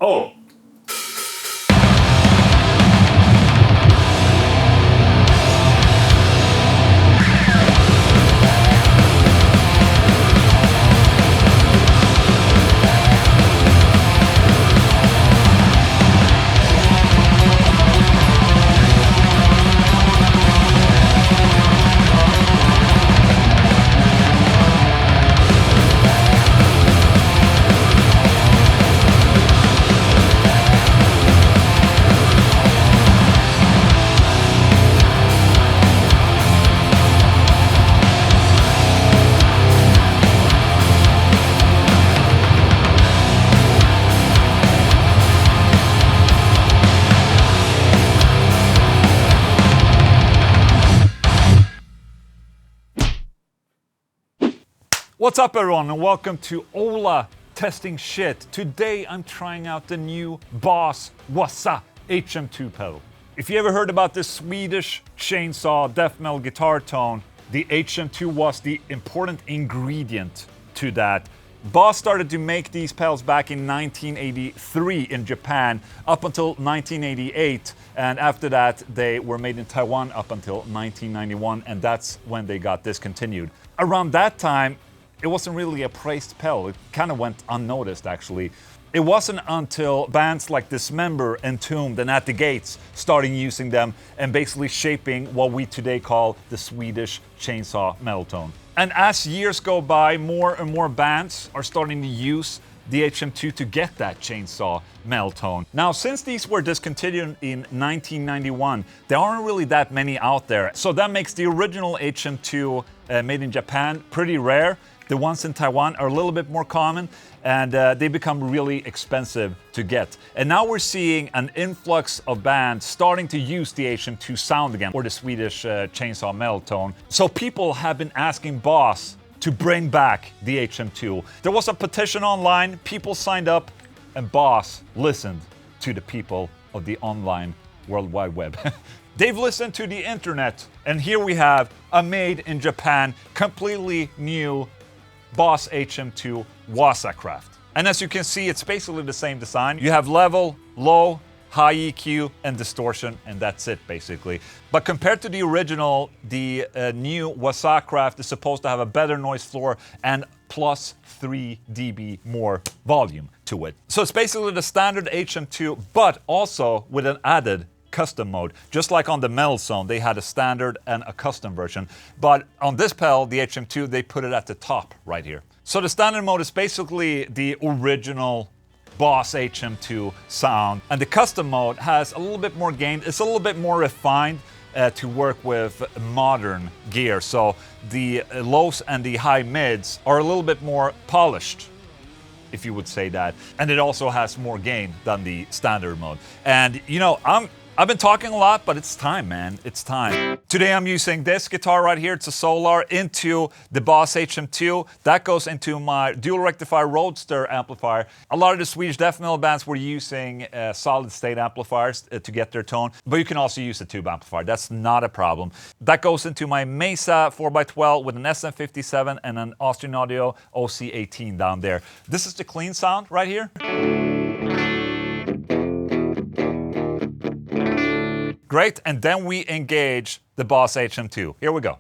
Oh. What's up everyone and welcome to Ola Testing Shit. Today I'm trying out the new Boss Waza HM2 pedal. If you ever heard about this Swedish chainsaw death metal guitar tone, the HM2 was the important ingredient to that. Boss started to make these pedals back in 1983 in Japan up until 1988, and after that they were made in Taiwan up until 1991, and that's when they got discontinued. Around that time it wasn't really a praised pedal. It kind of went unnoticed, actually. It wasn't until bands like Dismember, Entombed, and At the Gates started using them and basically shaping what we today call the Swedish chainsaw metal tone. And as years go by, more and more bands are starting to use the HM2 to get that chainsaw metal tone. Now, since these were discontinued in 1991, there aren't really that many out there. So that makes the original HM2 made in Japan pretty rare. The ones in Taiwan are a little bit more common, and they become really expensive to get. And now we're seeing an influx of bands starting to use the HM2 sound again, or the Swedish chainsaw metal tone. So people have been asking Boss to bring back the HM2. There was a petition online, people signed up, and Boss listened to the people of the online World Wide Web. They've listened to the internet, and here we have a made in Japan, completely new Boss HM2 Waza craft. And as you can see, it's basically the same design. You have level, low, high EQ, and distortion, and that's it basically. But compared to the original, the new Waza craft is supposed to have a better noise floor and plus 3 dB more volume to it. So it's basically the standard HM2, but also with an added custom mode. Just like on the Metal Zone, they had a standard and a custom version. But on this pedal, the HM2, they put it at the top right here. So the standard mode is basically the original Boss HM2 sound. And the custom mode has a little bit more gain. It's a little bit more refined to work with modern gear. So the lows and the high mids are a little bit more polished, if you would say that. And it also has more gain than the standard mode. And you know, I've been talking a lot, but it's time, man. It's time. Today I'm using this guitar right here. It's a Solar into the Boss HM2. That goes into my dual rectifier Roadster amplifier. A lot of the Swedish death metal bands were using solid state amplifiers to get their tone, but you can also use a tube amplifier. That's not a problem. That goes into my Mesa 4x12 with an SM57 and an Austrian Audio OC18 down there. This is the clean sound right here. Great, and then we engage the Boss HM2. Here we go.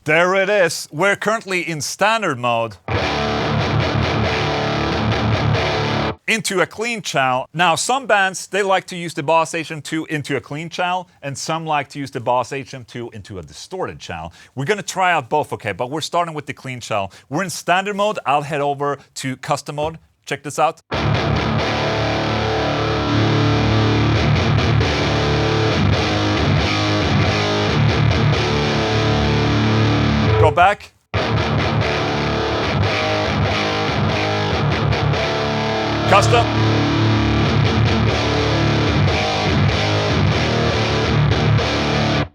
There it is. We're currently in standard mode into a clean channel. Now, some bands, they like to use the Boss HM2 into a clean channel, and some like to use the Boss HM2 into a distorted channel. We're gonna try out both, okay? But we're starting with the clean channel. We're in standard mode. I'll head over to custom mode. Check this out. Go back. Custom.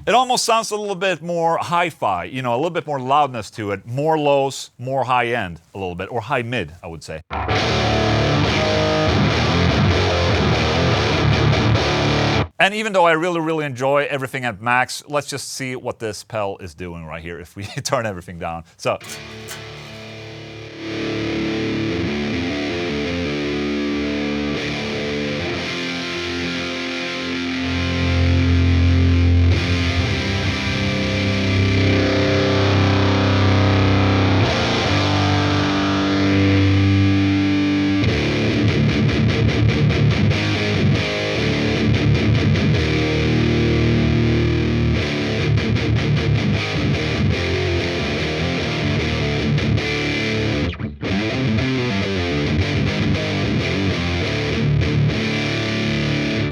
It almost sounds a little bit more hi-fi, you know, a little bit more loudness to it, more lows, more high-end a little bit, or high-mid, I would say. And even though I really enjoy everything at max, let's just see what this pedal is doing right here if we turn everything down. So.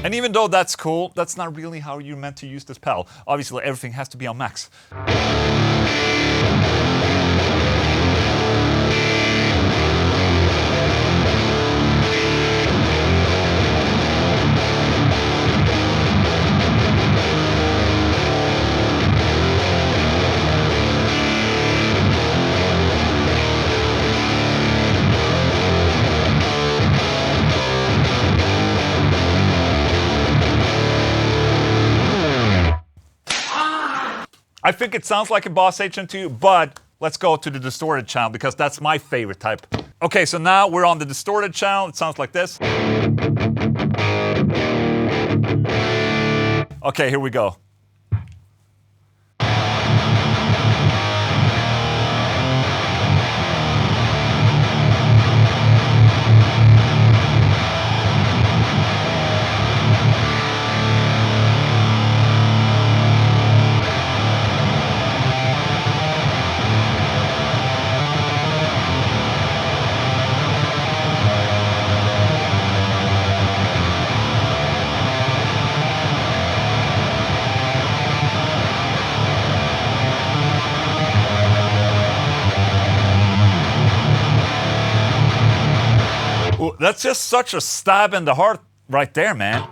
And even though that's cool, that's not really how you're meant to use this pedal. Obviously, everything has to be on max. I think it sounds like a Boss HM2, but let's go to the distorted channel because that's my favorite type. Okay, so now we're on the distorted channel. It sounds like this. Okay, here we go. Ooh, that's just such a stab in the heart right there, man.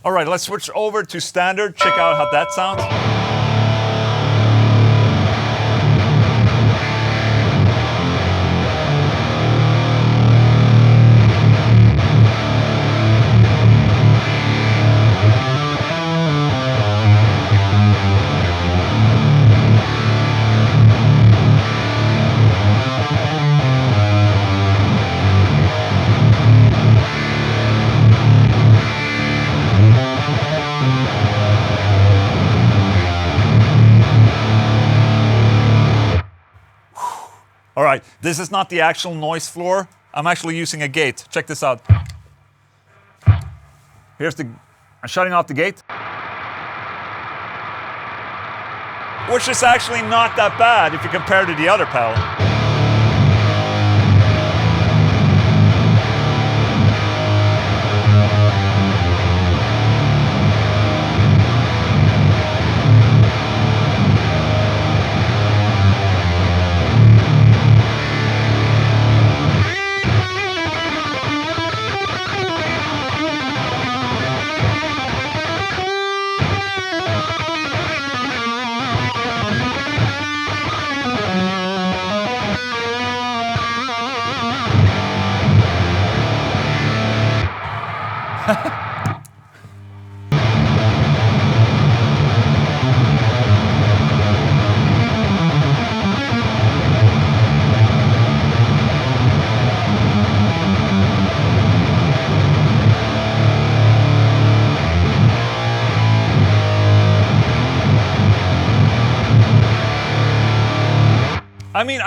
All right, let's switch over to standard. Check out how that sounds. All right, this is not the actual noise floor. I'm actually using a gate. Check this out. I'm shutting off the gate. Which is actually not that bad if you compare to the other pedal.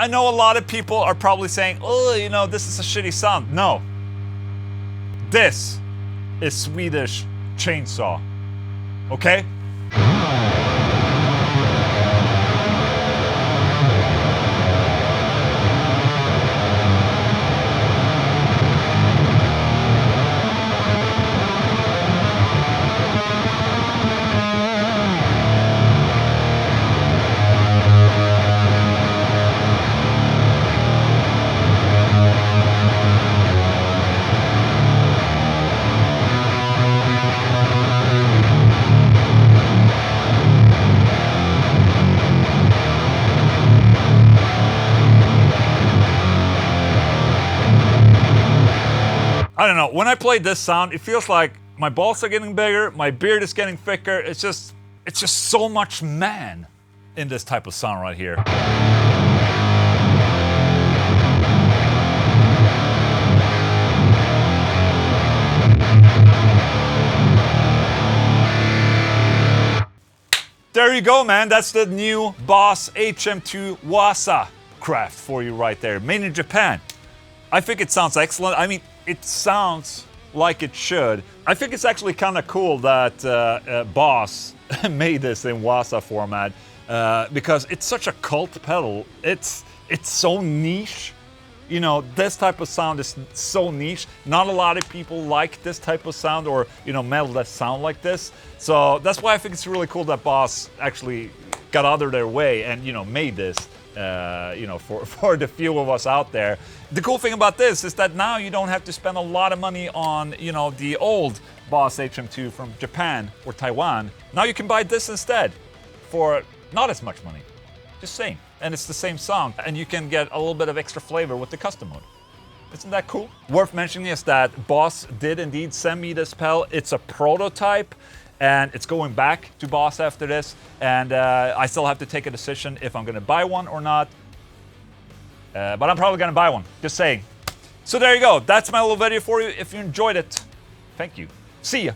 I know a lot of people are probably saying, oh, you know, this is a shitty sound. No. This is Swedish chainsaw. Okay? I don't know, when I play this sound, it feels like my balls are getting bigger, my beard is getting thicker. It's just so much man in this type of sound right here. There you go, man. That's the new Boss HM2 Waza craft for you right there. Made in Japan. I think it sounds excellent. I mean, it sounds like it should. I think it's actually kind of cool that Boss made this in Waza format because it's such a cult pedal. It's so niche. You know, this type of sound is so niche. Not a lot of people like this type of sound or, you know, metal that sound like this. So that's why I think it's really cool that Boss actually got out of their way and, you know, made this. You know, for the few of us out there. The cool thing about this is that now you don't have to spend a lot of money on, you know, the old Boss HM2 from Japan or Taiwan. Now you can buy this instead for not as much money. Just same. And it's the same sound. And you can get a little bit of extra flavor with the custom mode. Isn't that cool? Worth mentioning is that Boss did indeed send me this pedal. It's a prototype. And it's going back to Boss after this, and I still have to take a decision if I'm gonna buy one or not. But I'm probably gonna buy one, just saying. So there you go, that's my little video for you. If you enjoyed it, thank you. See ya.